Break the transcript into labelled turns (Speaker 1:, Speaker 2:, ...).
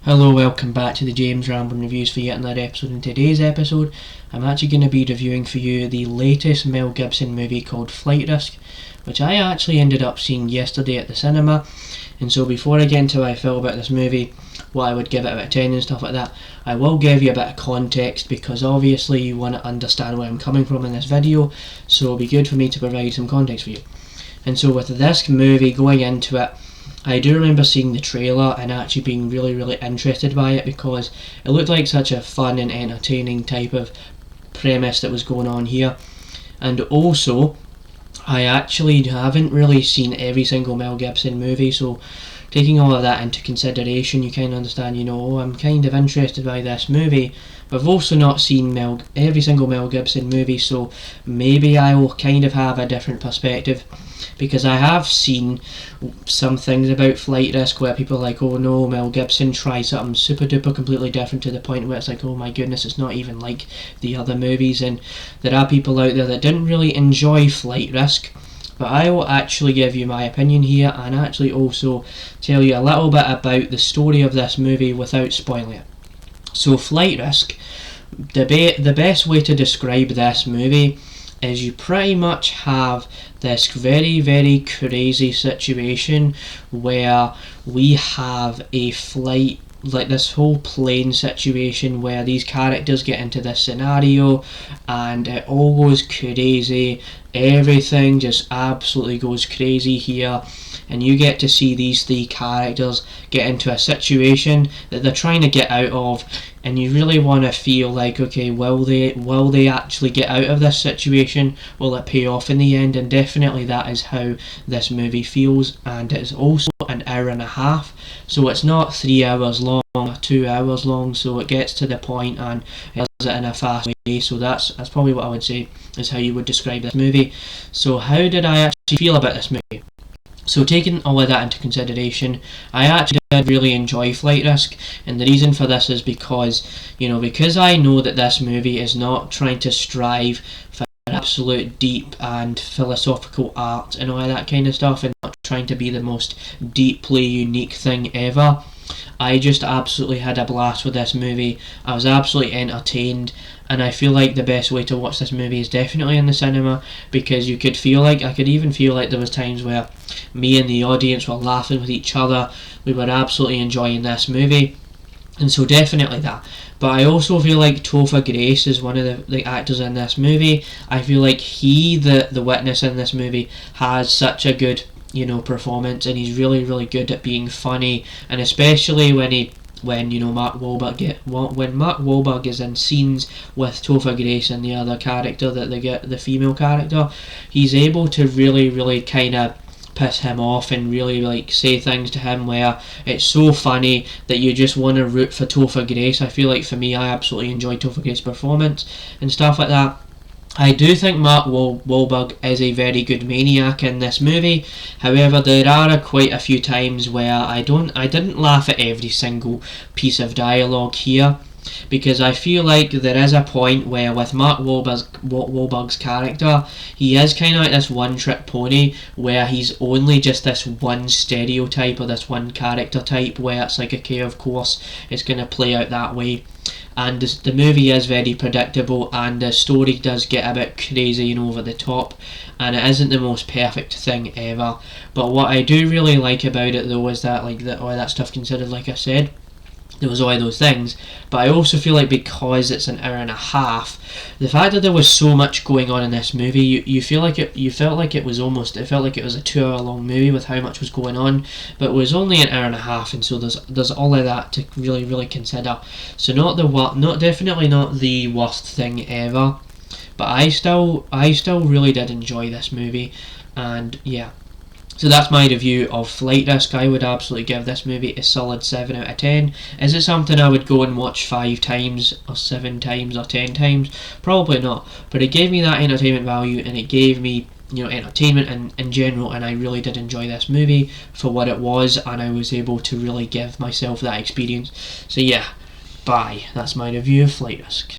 Speaker 1: Hello, welcome back to the James Rambling Reviews for yet another episode. In today's episode, I'm actually going to be reviewing for you the latest Mel Gibson movie called Flight Risk, which I actually ended up seeing yesterday at the cinema. And so before I get into how I feel about this movie, what I would give it out of 10 and stuff like that, I will give you a bit of context because obviously you want to understand where I'm coming from in this video, so it'll be good for me to provide some context for you. And so with this movie, going into it, I do remember seeing the trailer and actually being really interested by it because it looked like such a fun and entertaining type of premise that was going on here. And also, I actually haven't really seen every single Mel Gibson movie, so taking all of that into consideration, you kind of understand, I'm kind of interested by this movie, but I've also not seen every single Mel Gibson movie, so maybe I will kind of have a different perspective, because I have seen some things about Flight Risk where people are like, oh no, Mel Gibson tried something super duper completely different to the point where it's like, oh my goodness, it's not even like the other movies. And there are people out there that didn't really enjoy Flight Risk, but I will actually give you my opinion here and actually also tell you a little bit about the story of this movie without spoiling it. So Flight Risk, the best way to describe this movie is you pretty much have this very crazy situation where we have a flight, like this whole plane situation where these characters get into this scenario and it all goes crazy. Everything just absolutely goes crazy here, and you get to see these three characters get into a situation that they're trying to get out of, and you really want to feel like, okay, will they actually get out of this situation? Will it pay off in the end? And definitely that is how this movie feels. And it's also an hour and a half, so it's not 3 hours long or 2 hours long, so it gets to the point and it does it in a fast way. So that's probably what I would say is how you would describe this movie. So how did I actually feel about this movie? So taking all of that into consideration, I actually did really enjoy Flight Risk, and the reason for this is because I know that this movie is not trying to strive for absolute deep and philosophical art and all of that kind of stuff, and not trying to be the most deeply unique thing ever. I just absolutely had a blast with this movie. I was absolutely entertained, and I feel like the best way to watch this movie is definitely in the cinema, because I could even feel like there was times where me and the audience were laughing with each other. We were absolutely enjoying this movie, and so definitely that. But I also feel like Topher Grace is one of the actors in this movie. I feel like the witness in this movie, has such a good performance, and he's really good at being funny, and especially when Mark Wahlberg is in scenes with Topher Grace and the other character that they get, the female character, he's able to really kind of piss him off and really say things to him where it's so funny that you just want to root for Topher Grace. I feel like for me, I absolutely enjoyed Topher Grace's performance and stuff like that. I do think Mark Wahlberg is a very good maniac in this movie. However, there are quite a few times where I didn't laugh at every single piece of dialogue here, because I feel like there is a point where with Mark Wahlberg's character, he is kind of like this one-trick pony where he's only just this one stereotype or this one character type, where it's like, okay, of course it's going to play out that way. And the movie is very predictable, and the story does get a bit crazy and over the top, and it isn't the most perfect thing ever. But what I do really like about it though is that, all that stuff considered, like I said, there was all those things, but I also feel like because it's an hour and a half, the fact that there was so much going on in this movie, you felt like it was a 2 hour long movie with how much was going on, but it was only an hour and a half, and so there's all of that to really consider. So definitely not the worst thing ever, but I still really did enjoy this movie, and yeah. So that's my review of Flight Risk. I would absolutely give this movie a solid 7 out of 10. Is it something I would go and watch 5 times or 7 times or 10 times? Probably not. But it gave me that entertainment value, and it gave me entertainment in general, and I really did enjoy this movie for what it was, and I was able to really give myself that experience. So yeah, bye. That's my review of Flight Risk.